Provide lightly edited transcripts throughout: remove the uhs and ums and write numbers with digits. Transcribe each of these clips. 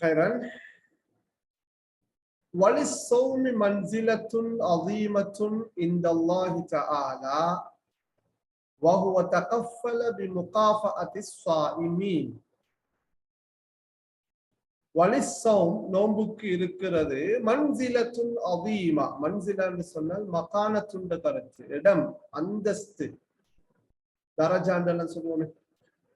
خيرا. وللصوم منزلة عظيمة عند الله تعالى وهو تكفل بمكافأة الصائمين. வலிசௌம் நோன்புக்கு இருக்கிறது மன்சிலத்துன் அதீமா. மன்சிலா என்று சொன்னால் மகானத்துண்ட கருத்து, இடம், அந்தஸ்து, தரஜாண்டெல்லாம் சொல்லுவோமே.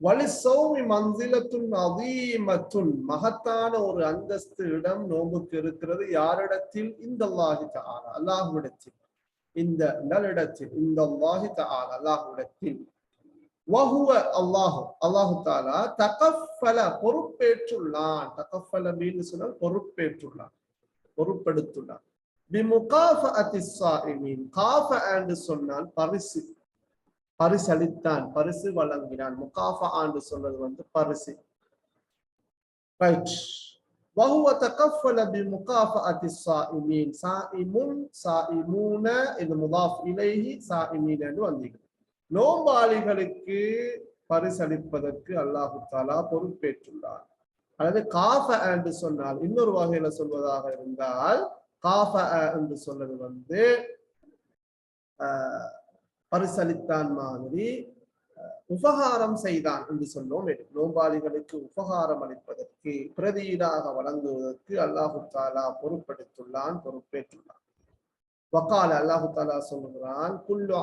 வலிசௌமி மன்சிலத்துன் அதீமத்துன், மகத்தான ஒரு அந்தஸ்து, இடம் நோன்புக்கு இருக்கிறது. யாரிடத்தில்? இந்த அல்லாஹி தஆலா, அல்லாஹ்விடத்தில். இந்த நல்லிடத்தில், இந்த அல்லாஹி தஆலா, அல்லாஹ்விடத்தில். வஹுவ அல்லாஹு, அல்லாஹு தஆலா தகஃபல, பொறுப்பேற்றுள்ளான். தகஃபல மீன்னு சொன்னால் பொறுப்பேற்றுள்ளான், பொறுப்பெடுத்துள்ளான். பிமுகாஃபஅத்தி ஸாயிமீன், காஃப என்று சொன்னால் பரிசு, பரிசளித்தான், பரிசு வழங்கினான். முகாஃபா என்று சொல்றது பரிசு. ரைட். வஹுவ தகஃபல பிமுகாஃபஅத்தி ஸாயிமீன். ஸாயிமுன், ஸாயிமூன, இது முதாஃப் இலைஹி, ஸாயிமீன் என்று வந்தீங்க. நோம்பாளிகளுக்கு பரிசளிப்பதற்கு அல்லாஹு தஆலா பொறுப்பேற்றுள்ளார். அதாவது காஃப என்று சொன்னால், இன்னொரு வகையில சொல்வதாக இருந்தால், காஃப என்று சொல்றது பரிசளித்தான் மாதிரி உபகாரம் செய்தான் என்று சொல்லுவோம். நோம்பாளிகளுக்கு உபகாரம் அளிப்பதற்கு, பிரதியீடாக வழங்குவதற்கு அல்லாஹு தஆலா பொறுப்பெடுத்துள்ளான், பொறுப்பேற்றுள்ளான். வகால, அல்லாஹு தஆலா சொல்கிறான், குல்லு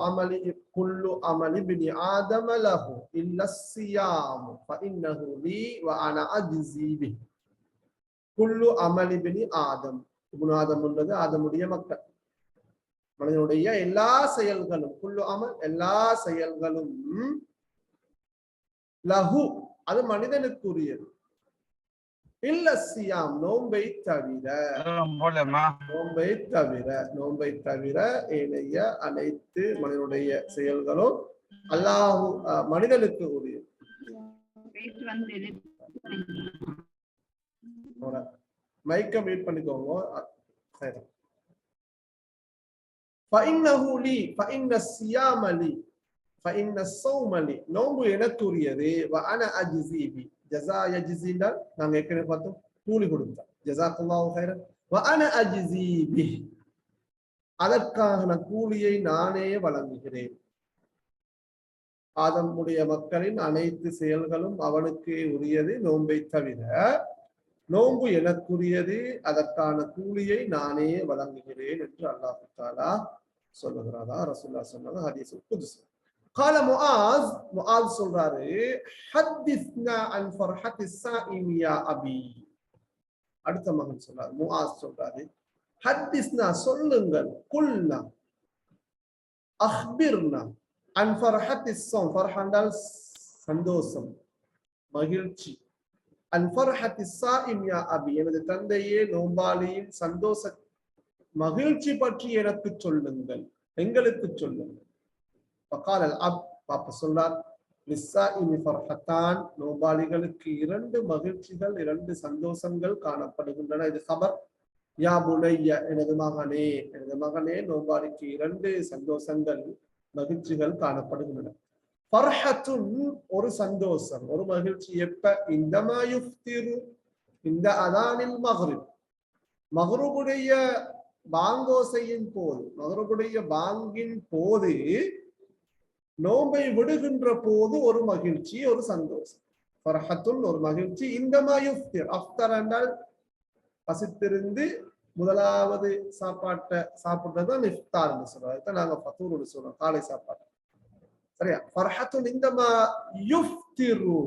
அமலி இப்னி ஆதம லஹு இல்ல ஸியாம் ஃபஇன்னஹு லீ வ அனா அஜ்ஸி பிஹி. குல்லு அமலி இப்னி ஆதம், இப்னு ஆதம் என்பது ஆதமுடைய மக்கள். மனிதனுடைய எல்லா செயல்களும், குல்லு அமல், எல்லா செயல்களும், லஹு, அது மனிதனுக்குரியது, இல்ல ஸியாம், நோன்பை தவிர, நோன்பை தவிர, நோன்பை தவிர ஏனைய அனைத்து மனிதனுடைய செயல்களும் அல்லாஹ் மனிதனுக்கு உரியது. மைக்க மியூட் பண்ணிக்கோங்க. ஃபஇன்னஹு லீ ஃபஇன்ன ஸியாம லீ ஃபஇன்ன ஸௌம லீ, நோன்பு எனக்குரியது. வ அனா அஜ்ஸி பி, ஜஸா யஜ்ஸினா நாங்க ஏற்கனவே பார்த்தோம், கூலி கொடுத்தோம். ஜஸாக்கல்லாஹு கைரன். வ அனா அஜ்ஸி பி, அதற்கான கூலியை நானே வழங்குகிறேன். ஆதமுடைய மக்களின் அனைத்து செயல்களும் அவனுக்கு உரியது, நோன்பை தவிர. நோன்பு எனக்குரியது, அதற்கான கூலியை நானே வழங்குகிறேன் என்று அல்லாஹ் தஆலா சொல்லுகிறாரா, ரசூலுல்லாஹ் சொன்னாங்க ஹதீஸுல் குத்ஸி. قال معاذ சொல்றாரு, ஹத்திஸ்னா அன் ஃபர்ஹத்தி ஸாயிம் யா அபி. அடுத்த மகன் சொல்றாரு, முஆஸ் சொல்றாரு, ஹத்திஸ்னா, சொல்லுங்கள், குல்னா, அக்பிர்னா, அன் ஃபர்ஹத்தி ஸௌம், ஃபர்ஹ் என்றால் சந்தோஷம், மகிழ்ச்சி. அன் ஃபர்ஹத்தி ஸாயிம் யா அபி, எனது தந்தையே, நோம்பாளியின் சந்தோஷ மகிழ்ச்சி பற்றி எனக்கு சொல்லுங்கள், எங்களுக்கு சொல்லுங்கள். ஃபகால அல் அப், பாப்பா சொல்றார், லிஸ்ஸாயிமி ஃபர்ஹத்தான், நோம்பாளிகளுக்கு இரண்டு மகிழ்ச்சிகள், இரண்டு சந்தோஷங்கள் காணப்படுகின்றன. இது கபர். யா புனைய, எனது மகனே, எனது மகனே, நோம்பாளிக்கு இரண்டு சந்தோஷங்கள், மகிழ்ச்சிகள் காணப்படுகின்றன. ஃபர்ஹத்துன், ஒரு சந்தோஷம், ஒரு மகிழ்ச்சி. எப்ப? இந்தமா யுஃப்திரு, இந்த அதானில் மக்ரிப், மக்ரிபுடைய பாங்கோசையின் போது, மக்ரிபுடைய பாங்கின் போது, நோன்பை விடுகின்ற போது ஒரு மகிழ்ச்சி, ஒரு சந்தோஷம். ஃபர்ஹத்துன், ஒரு மகிழ்ச்சி. இந்தமா யுஃப்திர், அஃப்தர் என்றால் பசித்திருந்து முதலாவது சாப்பாட்டை சாப்பிடுறதுதான் இஃப்தார்னு சொல்றோம். நாங்க ஃபதூர்னு சொல்றோம், காலை சாப்பாடு. சரியா? ஃபர்ஹத்துன் இந்தமா யுஃப்திரு,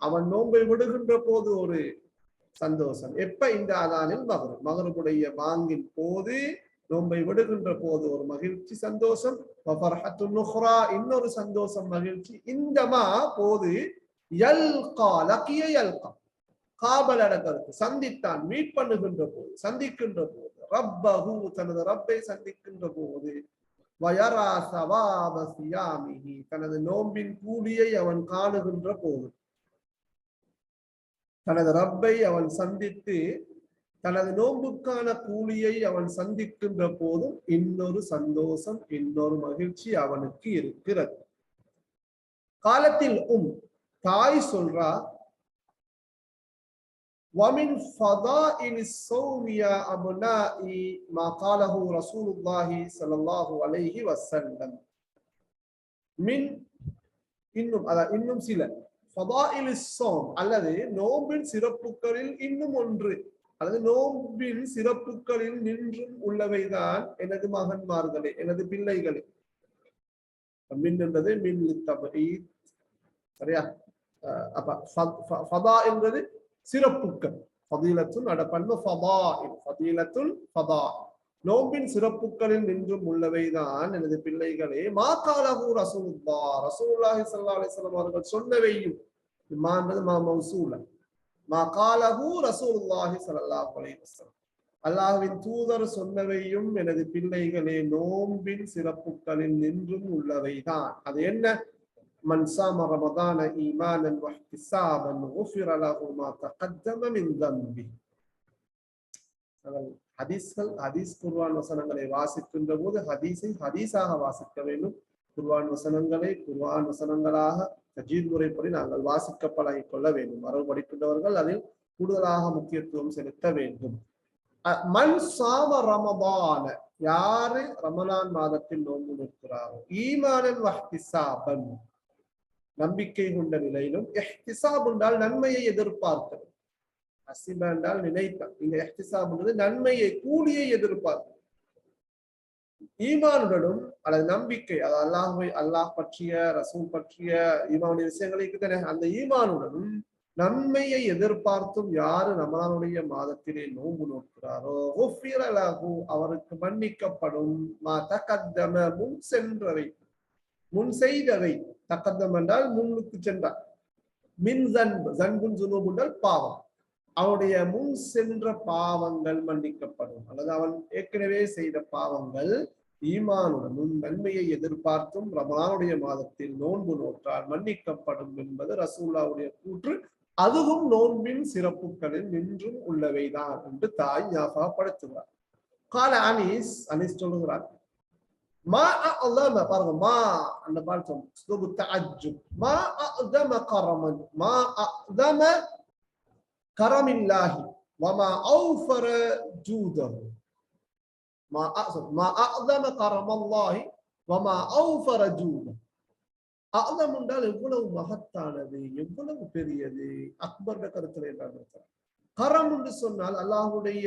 அவன் நோன்பை விடுகின்ற போது ஒரு சந்தோஷம். எப்ப? இந்த அதானில் மக்ரிப், மக்ரிபுடைய பாங்கின் போது, நோன்பை விடுகின்ற போது ஒரு மகிழ்ச்சி, சந்தோஷம். ஃபர்ஹத்துன் உக்ரா, இன்னொரு சந்தோஷம், மகிழ்ச்சி. இந்தமா, போது, யல்கா, லக்கிய யல்கா, காபல் அடக்கிறது, சந்தித்தான், மீட் பண்ணுகின்ற போது, சந்திக்கின்ற போது, ரப்பஹு, தனது ரப்பை சந்திக்கின்ற போது, வயரா ஸவாப ஸியாமிஹி, தனது நோம்பின் கூலியை அவன் காணுகின்ற போது, தனது ரப்பை அவன் சந்தித்து தனது நோன்புக்கான கூலியை அவன் சந்திக்கின்ற போதும் இன்னொரு சந்தோஷம், இன்னொரு மகிழ்ச்சி அவனுக்கு இருக்கிறது. காலத்தில் தாய் சொல்றா, ومن فضائل الصوم يا أبنائي ما قاله رسول الله صلى الله عليه وسلم من இன்னும் சில ஃபதாயில் ஸௌம் அல்லது நோம்பின் சிறப்புகளில் இன்னும் ஒன்று அல்லது நோம்பின் சிறப்புகளில் நின்றும் உள்ளவைதான் எனது மகன்மார்களே எனது பிள்ளைகளே. மின் என்பது மின் தபஈத் சரியா. அப்ப ஃபதா என்பது சிறப்புக்கள். ஃபதீலத்துன் அடப்பன்ம ஃபதாயில் ஃபதீலத்துன் ஃபதா நோம்பின் சிறப்புகளில் நின்றும் உள்ளவைதான் எனது பிள்ளைகளே. மா காலஹு ரசூலுல்லாஹி ஸல்லல்லாஹு அலைஹி வஸல்லம் அவர்கள் சொன்னவையும் மா என்பது மா மௌசூல மா காலஹு ரசூலுல்லாஹி ஸல்லல்லாஹு அலைஹி வஸல்லம் அல்லாஹ்வின் தூதர் சொன்னவையும் எனது பிள்ளைகளே நோம்பின் சிறப்புகளில் நின்றும் உள்ளவைதான். அது என்ன? மன் ஸாம ரமதான ஈமானன் வஹ்திஸாபன் குஃபிர லஹு மா தகத்தம மின் தம்பி. ஹதீஸ் குர்ஆன் வசனங்களை வாசிக்கின்ற போது ஹதீஸாக வாசிக்க வேண்டும். குர்ஆன் வசனங்களை குர்ஆன் வசனங்களாக தஜ்வீத் முறைப்படி நாங்கள் வாசிக்க பழகிக் கொள்ள வேண்டும். மரபு படிக்கின்றவர்கள் அதில் கூடுதலாக முக்கியத்துவம் செலுத்த வேண்டும். மன் ஸாம ரமதான யாரு ரமலான் மாதத்தில் நோன்பு நிற்கிறாரோ ஈமானன் வஹ்திஸாபன் நம்பிக்கை கொண்ட நிலையிலும் இஹ்திஸாப் என்றால் நன்மையை எதிர்பார்க்கிறது. ஹசிப என்றால் நினைத்தார். இங்க இஹ்திஸாப் என்பது நன்மையை கூலியை எதிர்பார்க்கிறது. ஈமானுடனும் அல்லது நம்பிக்கை அதாவது அல்லாஹ் பற்றிய ரசூல் பற்றிய ஈமானுடைய விஷயங்களுக்கு தானே அந்த ஈமானுடனும் நன்மையை எதிர்பார்த்தும் யாரு ரமலானுடைய மாதத்திலே நோன்பு நோக்கிறாரோ அவருக்கு மன்னிக்கப்படும் முன் சென்றவை முன் செய்தவை. தக்கத்தம் என்றால் முன்னுக்கு சென்றார். மின் ஜன்புன் ஜுனூப் என்றால் பாவம். அவனுடைய முன் சென்ற பாவங்கள் மன்னிக்கப்படும் அல்லது அவன் ஏற்கனவே செய்த பாவங்கள் ஈமானுடனும் நன்மையை எதிர்பார்த்தும் ரமலானுடைய மாதத்தில் நோன்பு நோற்றால் மன்னிக்கப்படும் என்பது ரசூலுல்லாஹ்வுடைய கூற்று. அதுவும் நோன்பின் சிறப்புகளில் நின்றும் உள்ளவைதான் என்று தாய் ஞாபகப்படுத்துகிறார். கால அனீஸ் சொல்லுகிறார் மா அஅதம பாருங்க மா அந்த பார்த்தோம் ஸ்லூபு தஅஜ்ஜுப் மா அஅதம கரமன் மா அஅதம கரமில்லாஹி வமா அவ்ஃபர ஜூதஹு மா அஅதம கரமல்லாஹி வமா அவ்ஃபர ஜூதஹு. அஅதம் என்றால் எவ்வளவு மகத்தானது எவ்வளவு பெரியது அக்பர் கருத்துல என்ன அர்த்தம்? கரம் என்று சொன்னால் அல்லாஹ்வுடைய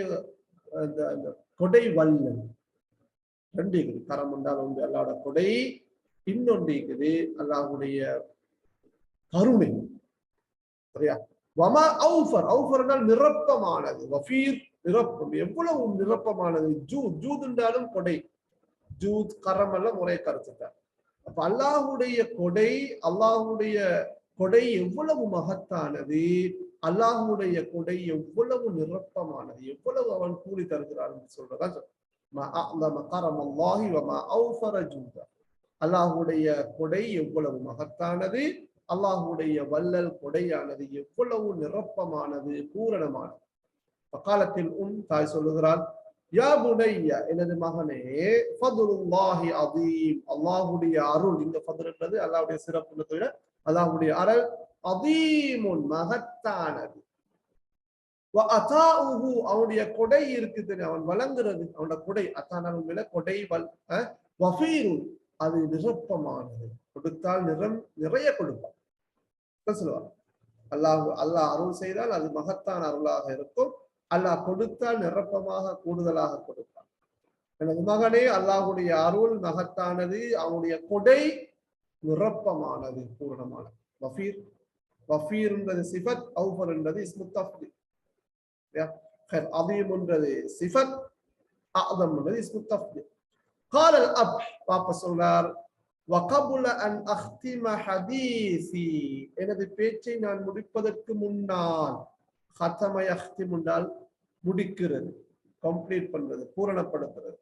அந்த கொடை வல்லல் ரெண்டு இருக்குது. கரம் என்றால் ஒன்று அல்லாஹ்வுடைய கொடை, இன்னொன்று இருக்குது அல்லாஹ்வுடைய கருணை சரியா. வமா அவ்ஃபர் அவ்ஃபர் என்றால் நிரப்பமானது. வஃபீர் நிரப்பம் எவ்வளவு நிரப்பமானது. ஜூத் என்றாலும் கொடை. ஜூத் கரம் எல்லாம் ஒரே கருத்துட்டார். அப்ப அல்லாஹ்வுடைய கொடை அல்லாஹ்வுடைய கொடை எவ்வளவு மகத்தானது, அல்லாஹ்வுடைய கொடை எவ்வளவு நிரப்பமானது, எவ்வளவு அவன் கூலி தருகிறான் என்று சொல்றதா அல்லாஹ்வுடைய கொடை எவ்வளவு மகத்தானது, அல்லாஹ்வுடைய வல்லல் கொடையானது எவ்வளவு நிரப்பமானது பூரணமானது. காலத்தில் தாய் சொல்லுகிறாள் யா புனைய எனது மகனே ஃபதுலுல்லாஹி அதீம் அல்லாஹ்வுடைய அருள். இந்த ஃபதுல் என்பது அல்லாஹ்வுடைய சிறப்பு விட அல்லாஹ்வுடைய அருள் அதீமுன் மகத்தானது. வ அதாஉஹு அவனுடைய கொடை இருக்குது அவன் வழங்குறது அவனுடைய கொடை அத்தானாலும் மேல கொடை வஃபீருன் அது நிரப்பமானது. கொடுத்தால் நிறைய கொடுப்பான் சொல்லுவார். அல்லாஹ் அருள் செய்தால் அது மகத்தான அருளாக இருக்கும். அல்லாஹ் கொடுத்தால் நிரப்பமாக கூடுதலாக கொடுப்பான். எனது மகனே அல்லாஹ்வுடைய அருள் மகத்தானது, அவனுடைய கொடை நிரப்பமானது பூரணமானது. வஃபீர் என்பது சிஃபத், அவ்ஃபர் என்பது இஸ்மு தஃதீல். அதீம் என்பது சிஃபத், அஅதம் என்பது இஸ்மு தஃதீல். قال الأب பாப்பா சொல்றார் وقبل أن أختم حديثي எனது பேச்சை நான் முடிப்பதற்கு முன்னால் ختم يختم என்றால் முடிக்கிறது, கம்ப்ளீட் பண்றது, பூரணப்படுத்துறது.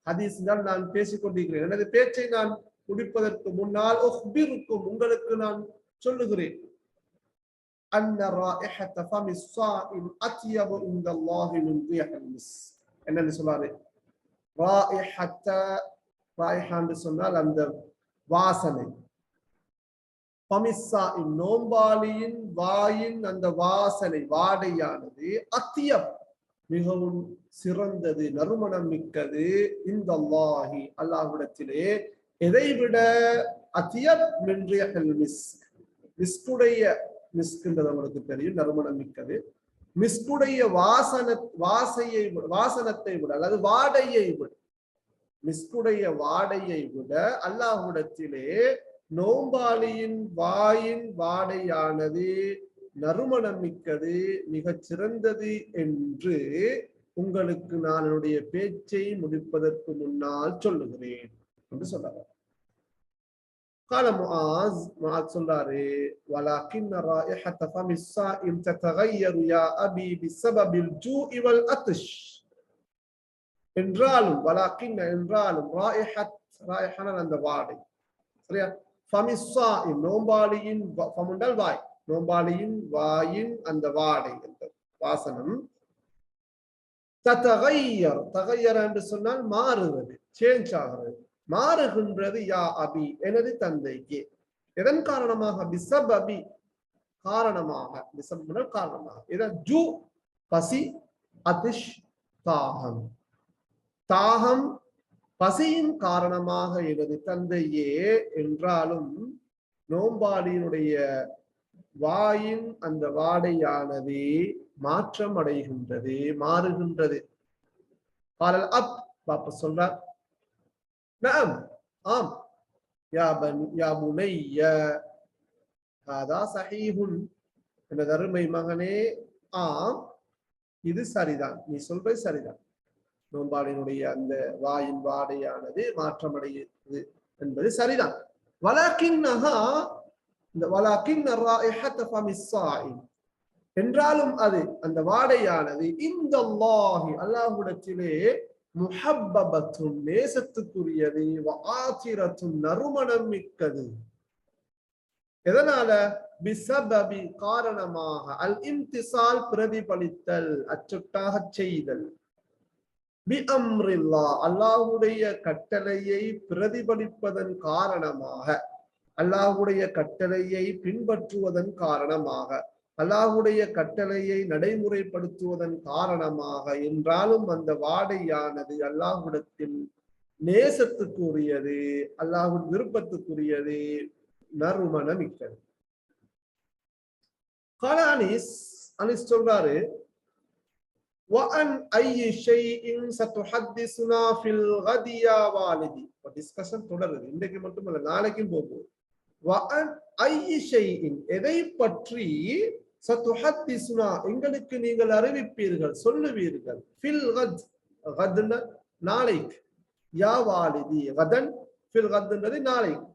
ஹதீஸ் என்றால் நான் பேசிக்கொண்டிருக்கிறேன். எனது பேச்சை நான் முடிப்பதற்கு முன்னால் உக்பிருக்கும் உங்களுக்கு நான் சொல்லுகிறேன் أن رائحة فم الصائم أطيب عند الله من ريح المسك. என்னன்னு சொல்றாரு? ராயிஹத்த ராயிஹா என்று சொன்னால் அந்த வாசனை. நோம்பாளியின் வாயின் அந்த வாசனை வாடையானது அத்தியம் மிகவும் சிறந்தது, நறுமணம் மிக்கது. இந்த அல்லாஹி அல்லாஹ்விடத்திலே எதைவிட அத்தியப் மிஸ்குடைய மிஸ்குன்றது உங்களுக்கு தெரியும், நறுமணம் மிக்கது. மிஸ்குடைய வாசனத்தை விட அல்லது வாடையை விட, மிஸ்குடைய வாடையை விட அல்லாஹ்விடத்திலே நோம்பாளியின் வாயின் வாடையானது நறுமணம் மிக்கது, மிகச் சிறந்தது என்று உங்களுக்கு நான் என்னுடைய பேச்சை முடிப்பதற்கு முன்னால் சொல்லுகிறேன் என்று சொல்றாரு. قال معاذ சொல்றாரு ولكن رائحة فم الصائم تتغير يا أبي بسبب الجوع والعطش. என்றாலும் வலாக்கின் என்றாலும் ராயிஹன அந்த வாடை, சரியா? ஃபமிஸ்ஸாயிம் நோம்பாளியின் ஃபமுண்டல் வாய், நோம்பாளியின் வாயின் அந்த வாடை அந்த வாசனம் ததகய்யர், தகய்யர் என்று சொன்னால் மாறுவது, சேஞ்ச் ஆகிறது, மாறுகின்றது. யா அபி எனது தந்தைக்கு. எதன் காரணமாக? பிசப் அபி காரணமாக, பிசப் காரணமாக. இதான் ஜூ பசி, அதிஷ் தாகம், தாகம் பசியின் காரணமாக எனது தந்தையே. என்றாலும் நோம்பாளியினுடைய வாயின் அந்த வாடையானது மாற்றம் அடைகின்றது, மாறுகின்றது. பாலல் அப் பாப்பா சொல்றார், நஅம் ஆம், யா புனைய ஹாதா ஸஹீஹுன், எனது அருமை மகனே, ஆம் இது சரிதான், நீ சொல்றது சரிதான். நோம்பாளினுடைய அந்த வாயின் வாடையானது மாற்றமடைகிறது என்பது சரிதான். வலாக்கின்னஹா, இந்த வலாக்கின்ன ராயிஹத ஃபமிஸ்ஸாயிம் என்றாலும் அது அந்த வாடையானது இந்தல்லாஹி அல்லாஹ்விடத்திலே முஹப்பபத்துன் நேசத்துக்குரியது, வஆத்திரத்துன் நறுமணம் மிக்கது. எதனால? பிஸபபி காரணமாக, அல் இம்திசால் பிரதிபலித்தல், அச்சுட்டாக செய்தல், பி அம்ரில்லா அல்லாஹ்வுடைய கட்டளையை பிரதிபலிப்பதன் காரணமாக, அல்லாஹ்வுடைய கட்டளையை பின்பற்றுவதன் காரணமாக, அல்லாஹ்வுடைய கட்டளையை நடைமுறைப்படுத்துவதன் காரணமாக. என்றாலும் அந்த வாடையானது அல்லாஹ்விடத்தில் நேசத்துக்குரியது, அல்லாஹ்வின் விருப்பத்துக்குரியது, நறுமணம் மிக்கது. அனீஸ் சொல்றாரு, وَأَنْ أَيِّ شَيْءٍ سَتُحَدِّثُنَا فِي الْغَدِ يَا وَالِدِي. டிஸ்கஷன் தொடருது, இன்றைக்கு மட்டுமல்ல நாளைக்கும் போகும். وَأَنْ أَيِّ شَيْءٍ எதை பற்றி, சதுஹத்திசுனா எங்களுக்கு நீங்கள் அறிவிப்பீர்கள், சொல்லுவீர்கள், ஃபில் கத் கத்ன நாளைக்கு, யா வாலிதி கதன் ஃபில் கத்ன்றது நாளைக்கு,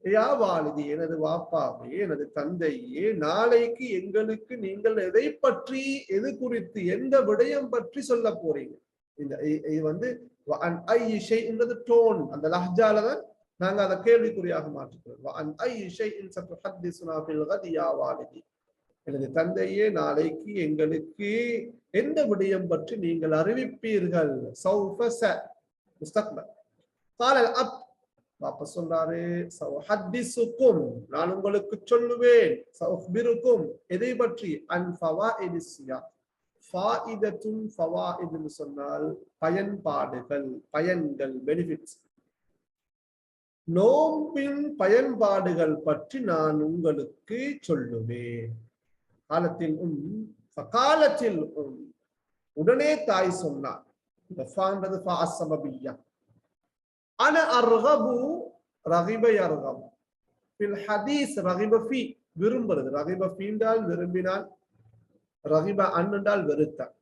யா வாலிதி எனது வாப்பாவே எனது தந்தையே, நாளைக்கு எங்களுக்கு நீங்கள் எதை பற்றி, எது குறித்து, எந்த விடயம் பற்றி சொல்ல போறீங்க. இந்த இது வந்து டோன், அந்த லஹ்ஜால தான் நாங்க அதை கேள்விக்குறியாக மாற்றுகிறோம். எனது தந்தையே நாளைக்கு எங்களுக்கு எந்த விடயம் பற்றி நீங்கள் அறிவிப்பீர்கள். பாப்பா சொல்றாரு, நான் உங்களுக்கு சொல்லுவேன், எதை பற்றி, அன் ஃபவாயிதிஸ்ஸியா, ஃபாயிதத்துன் ஃபவாயிதுன்னு சொன்னால் பயன்பாடுகள், பயன்கள், பெனிஃபிட்ஸ், நோம்பின் பயன்பாடுகள் பற்றி நான் உங்களுக்கு சொல்லுவேன். காலத்தில் உடனே தாய் சொன்னார். இந்த ஃபான்றது ஃபாஅஸ்ஸபபிய்யா. அன அர்கபு ரகிப யர்கபு ஃபில் ஹதீஸ், ரகிப ஃபீ விரும்புறது, ரகிப ஃபீ என்றால் விரும்பினால், ரகிப அன் என்றால் வெறுத்தார்.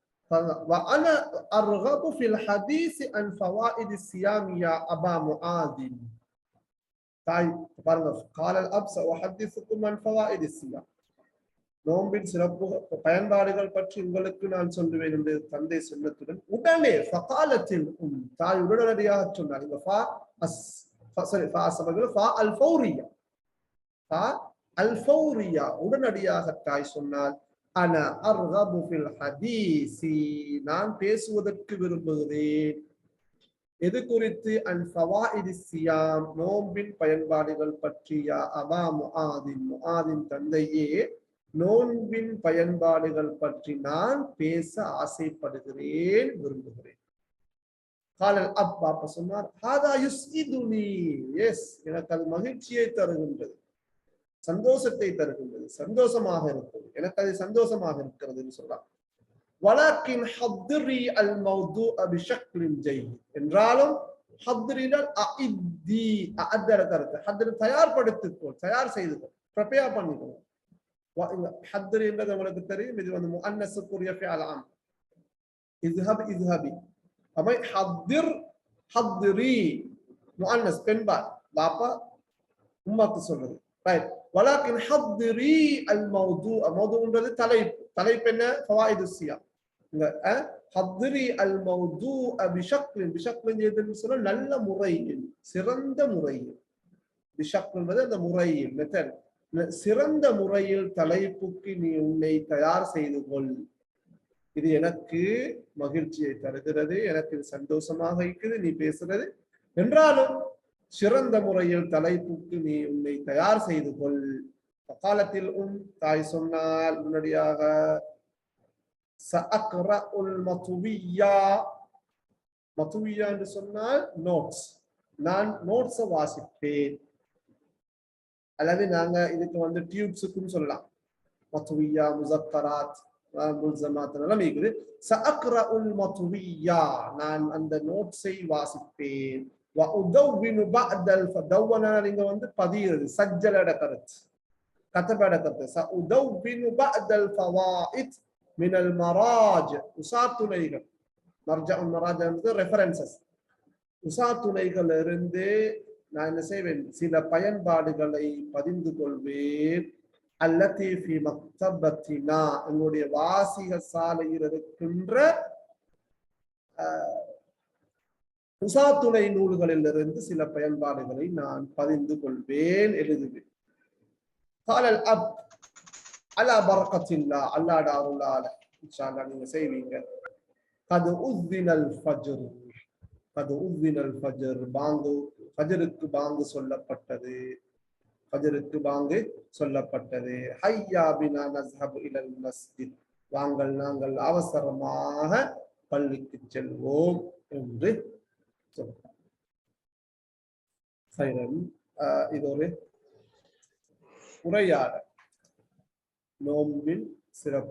وأன அர்கபு ஃபில் ஹதீஸ் அன் ஃபவாயிதி ஸியாம் யா அபா முஆதின். தாய் பாருங்க, காலல் அப் சஅஹதிஸுகும் அன் ஃபவாயிதி ஸியாம், நோம்பின் சிறப்பு பயன்பாடுகள் பற்றி உங்களுக்கு நான் சொல்லுவேன் என்று தந்தை சொன்னதுடன் உடனே ஃபகாலத்தில் தாய் உடனடியாக சொன்னார். இந்த ஃபா அஸ் சாரி ஃபா சபபில ஃபா அல் ஃபௌரியா, ஃபா அல் ஃபௌரியா உடனடியாக தாய் சொன்னார், அன அர்கபு ஃபில் ஹதீஸி நான் பேசுவதற்கு விரும்புகிறேன். எது குறித்து அன் ஃபவாயிதி சியாம் நோம்பின் பயன்பாடுகள் பற்றிய அபா முஆதின் தந்தையே நோன்பின் பயன்பாடுகள் பற்றி நான் பேச ஆசைப்படுகிறேன் விரும்புகிறேன். காலல் அப் பாப்பா சொன்னார் ஹாதா யுஸ்இதுனி எஸ் எனக்கு அது மகிழ்ச்சியை தருகின்றது, சந்தோஷத்தை தருகின்றது, சந்தோஷமாக இருக்கிறது, எனக்கு அது சந்தோஷமாக இருக்கிறதுன்னு சொல்லலாம். வலக்கின் ஹத்ரி அல் மௌதுஅ பிஷக்லின் ஜய்யித் என்றாலும் ஹத்ரினால் அஇத்தி அஅத்தர கருத்து ஹத்ர் தயார்படுத்திக்கொள், தயார் செய்துக்கொள், ப்ரிப்பேர் பண்ணிக்கணும். ஹத்ர் என்றது உங்களுக்கு தெரியும், இது வந்து முஅன்னஸுக்குரிய ஃபிஅல் ஆம். இஸ்ஹப் இஸ்ஹபி அமை ஹத்ர் ஹத்ரி முஅன்னஸ் பெண்பால் பாப்பா உம்மாக்கு சொல்றது ரைட். வலக்கின் ஹத்ரி அல் மௌதுஅ மௌதுன்றது தலைப்பு, தலைப்பு என்ன ஃபவாயிது சியாம். ஹத்ரி அல் மௌதுஅ பிஷக்லின் பிஷக்லின் எதுன்னு சொன்னா நல்ல முறையில், சிறந்த முறையில். பிஷக்ல் என்பது அந்த முறையில் மெத்தட், சிறந்த முறையில் தலைப்புக்கு நீ உன்னை தயார் செய்து கொள். இது எனக்கு மகிழ்ச்சியை தருகிறது, எனக்கு சந்தோஷமாக இருக்குது நீ பேசுறது. என்றாலும் சிறந்த முறையில் தலைப்புக்கு நீ உன்னை தயார் செய்து கொள். காலத்தில் தாய் சொன்னால் முன்னடியாக சஅக்ரஉல் மத்வியா, மத்வியா என்று சொன்னால் நோட்ஸ், நான் நோட்ஸை வாசிப்பேன். அல்லது நாங்க இதுக்கு வந்து டியூப்ஸுக்கும் சொல்லலாம், மத்வியா முஸக்கராத் முல்ஸமாத் எல்லாம் இருக்குது. சஅக்ரஉல் மத்வியா நான் அந்த நோட்ஸை வாசிப்பேன். வஉதவ்வினு பஅதல் ஃபதவனா நீங்க வந்து பதியிறது, சஜ்ஜலட கருத்து, கதபட கருத்து. சஉதவ்வினு பஅதல் ஃபவாயித் மினல் மராஜ் உசாத்துணைகள், மர்ஜஉல் மராஜ் என்பது ரெஃபரன்சஸ். உசாத்துணைகள் இருந்து நான் என்ன செய்வேன், சில பயன்பாடுகளை பதிந்து கொள்வேன். அல்லதி ஃபி மக்தபத்தினா எங்களுடைய வாசிக சாலையில் இருக்கின்ற உசாத்துணை நூல்களில் இருந்து சில பயன்பாடுகளை நான் பதிந்து கொள்வேன், எழுதுவேன். காலல் அப் அலா பரக்கத்தில்லா அல்லாஹ் அருளால இன்ஷா அல்லாஹ் நீங்க செய்வீங்க. கது உஸ்தினல் ஃபஜ்ர், கது உஸ்தினல் ஃபஜ்ர் பாங்கு, ஃபஜ்ருக்கு பாங்கு சொல்லப்பட்டது, ஃபஜ்ருக்கு பாங்கு சொல்லப்பட்டது. ஹய்யா பினா நஸ்ஹபு இலல் மஸ்ஜித் வாங்கள் நாங்கள் அவசரமாக பள்ளிக்கு செல்வோம் என்று சொல்றார். இது ஒரு உரையாடல் நோம்பின் சிறப்பு.